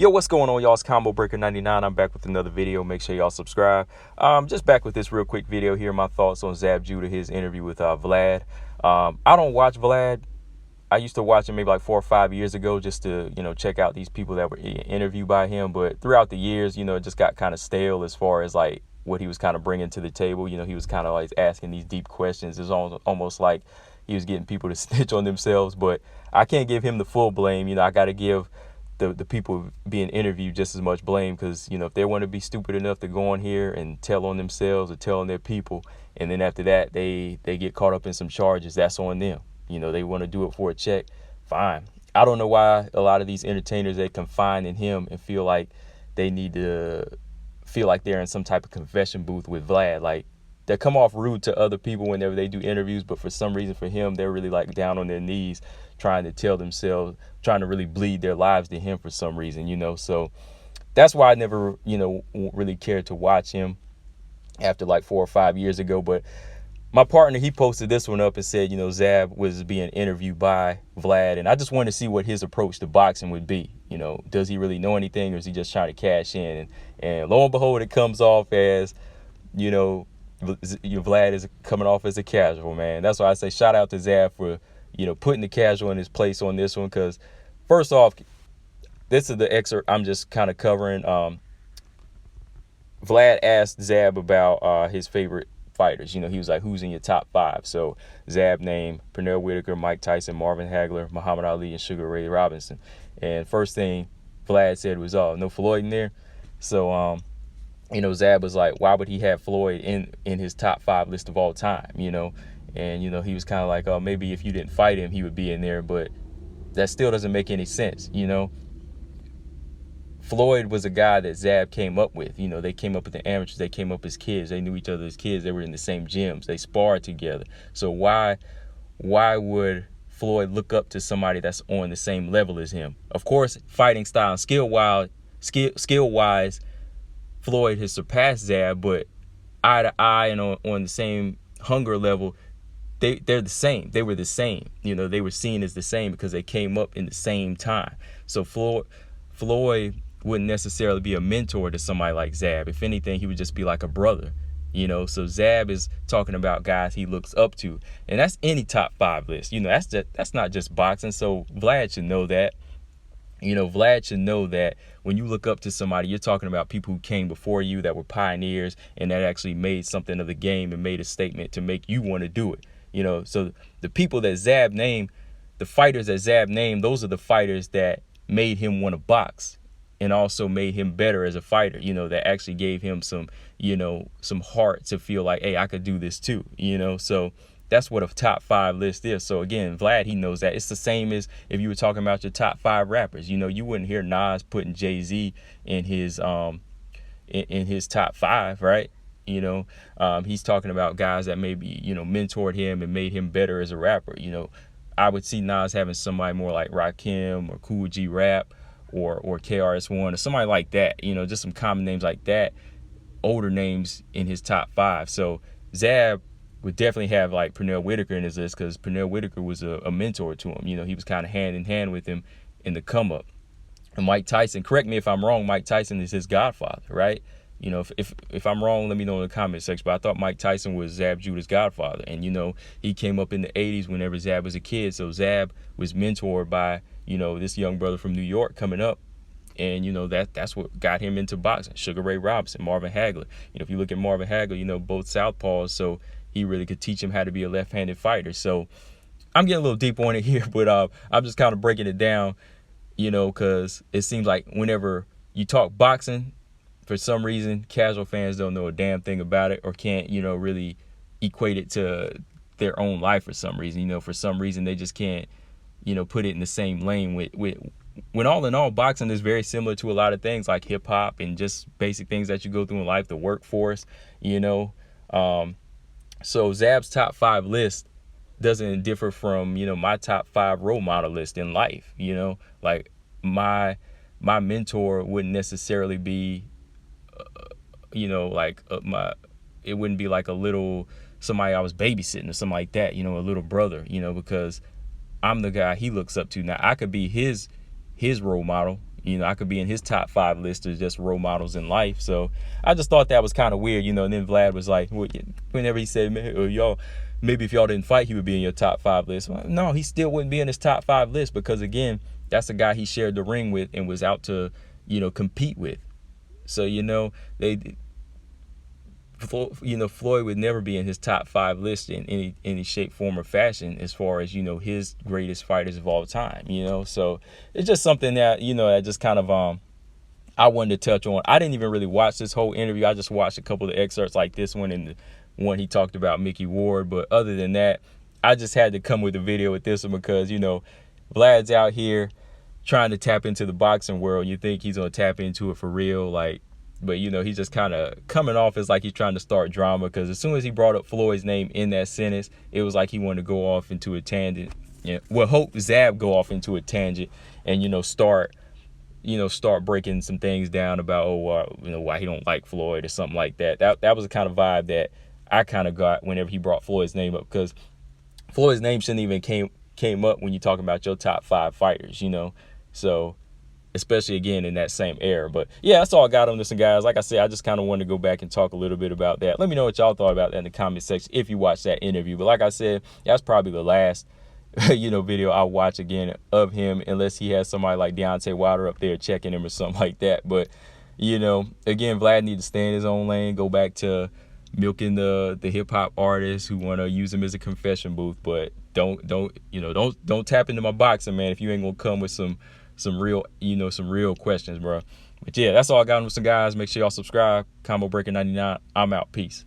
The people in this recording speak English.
Yo, what's going on, y'all? It's Combo Breaker 99. I'm back with another video. Make sure y'all subscribe. Just back with this real quick video here. My thoughts on Zab Judah, his interview with Vlad. I don't watch Vlad. I used to watch him maybe like 4 or 5 years ago just to, check out these people that were interviewed by him. But throughout the years, it just got kind of stale as far as like what he was kind of bringing to the table. He was kind of like asking these deep questions. It's almost like he was getting people to snitch on themselves. But I can't give him the full blame. I got to give the people being interviewed just as much blame, because if they want to be stupid enough to go on here and tell on themselves or tell on their people, and then after that they get caught up in some charges, that's on them. They want to do it for a check, fine. I don't know why a lot of these entertainers, they confine in him and feel like they need to feel like they're in some type of confession booth with Vlad. Like, they come off rude to other people whenever they do interviews, but for some reason for him, they're really like down on their knees trying to tell themselves, trying to really bleed their lives to him for some reason, so that's why I never, really cared to watch him after like 4 or 5 years ago. But my partner, he posted this one up and said, Zab was being interviewed by Vlad, and I just wanted to see what his approach to boxing would be. Does he really know anything, or is he just trying to cash in? And lo and behold, it comes off as, Vlad is coming off as a casual, man. That's why I say shout out to Zab for, putting the casual in his place on this one. Because first off, this is the excerpt I'm just kind of covering. Vlad asked Zab about his favorite fighters. He was like, who's in your top 5? So Zab named Pernell Whitaker, Mike Tyson, Marvin Hagler, Muhammad Ali, and Sugar Ray Robinson. And first thing Vlad said was, oh, no Floyd in there. So Zab was like, why would he have Floyd in his top 5 list of all time, And, he was kind of like, oh, maybe if you didn't fight him, he would be in there. But that still doesn't make any sense, Floyd was a guy that Zab came up with. They came up with the amateurs. They came up as kids. They knew each other as kids. They were in the same gyms. They sparred together. So why would Floyd look up to somebody that's on the same level as him? Of course, fighting style and skill-wise, Floyd has surpassed Zab, but eye to eye and on the same hunger level, they're the same. They were the same. They were seen as the same because they came up in the same time. So Floyd wouldn't necessarily be a mentor to somebody like Zab. If anything, he would just be like a brother. So Zab is talking about guys he looks up to, and that's any top 5 list. That's not just boxing. So Vlad should know that. Vlad should know that when you look up to somebody, you're talking about people who came before you, that were pioneers, and that actually made something of the game and made a statement to make you want to do it. So the people that Zab named, the fighters that Zab named, those are the fighters that made him want to box and also made him better as a fighter, that actually gave him some heart to feel like, hey, I could do this too, So that's what a top 5 list is. So again, Vlad, he knows that. It's the same as if you were talking about your top 5 rappers. You wouldn't hear Nas putting Jay-Z in his in his top 5, right? He's talking about guys that maybe, mentored him and made him better as a rapper. I would see Nas having somebody more like Rakim or Cool G Rap or KRS-One or somebody like that, just some common names like that, older names in his top 5. So Zab would definitely have like Pernell Whitaker in his list, because Pernell Whitaker was a mentor to him. He was kind of hand in hand with him in the come up. And Mike Tyson, correct me if I'm wrong, Mike Tyson is his godfather, right? If I'm wrong, let me know in the comment section. But I thought Mike Tyson was Zab Judah's godfather. And, he came up in the 80s whenever Zab was a kid. So Zab was mentored by, this young brother from New York coming up. And, that's what got him into boxing. Sugar Ray Robinson, Marvin Hagler. If you look at Marvin Hagler, both southpaws. So he really could teach him how to be a left-handed fighter. So I'm getting a little deep on it here, but I'm just kind of breaking it down, because it seems like whenever you talk boxing, for some reason, casual fans don't know a damn thing about it, or can't, really equate it to their own life for some reason. For some reason, they just can't, put it in the same lane with when all in all, boxing is very similar to a lot of things like hip hop and just basic things that you go through in life, the workforce, So Zab's top 5 list doesn't differ from, my top 5 role model list in life. Like my mentor wouldn't necessarily be, it wouldn't be like a little somebody I was babysitting or something like that, a little brother, because I'm the guy he looks up to. Now I could be his role model, You know, I could be in his top 5 list of just role models in life. So I just thought that was kind of weird, you know. And then Vlad was like, whenever he said, y'all, maybe if y'all didn't fight, he would be in your top 5 list. Well, no, he still wouldn't be in his top 5 list because, again, that's a guy he shared the ring with and was out to, you know, compete with. So, you know, Floyd would never be in his top 5 list in any shape, form, or fashion as far as, you know, his greatest fighters of all time, you know. So it's just something that, you know, that just kind of I wanted to touch on. I didn't even really watch this whole interview. I just watched a couple of excerpts like this one and the one he talked about Mickey Ward. But other than that, I just had to come with a video with this one because, you know, Vlad's out here trying to tap into the boxing world. You think he's going to tap into it for real, like, but, you know, he's just kind of coming off as like he's trying to start drama because as soon as he brought up Floyd's name in that sentence, it was like he wanted to go off into a tangent. You know, well, hope Zab go off into a tangent and, you know, start breaking some things down about, you know, why he don't like Floyd or something like that. That was the kind of vibe that I kind of got whenever he brought Floyd's name up because Floyd's name shouldn't even came up when you're talking about your top 5 fighters, you know. So especially again in that same era. But yeah, that's all I got on this one, guys. Like I said, I just kind of wanted to go back and talk a little bit about that. Let me know what y'all thought about that in the comment section if you watched that interview. But like I said, that's probably the last you know, video I'll watch again of him unless he has somebody like Deontay Wilder up there checking him or something like that. But, you know, again, Vlad needs to stay in his own lane, go back to milking the hip hop artists who want to use him as a confession booth, but don't tap into my boxing, man, if you ain't gonna come with some real, you know, some real questions, bro. But yeah, that's all I got on some guys. Make sure y'all subscribe. Combo Breaker 99. I'm out. Peace.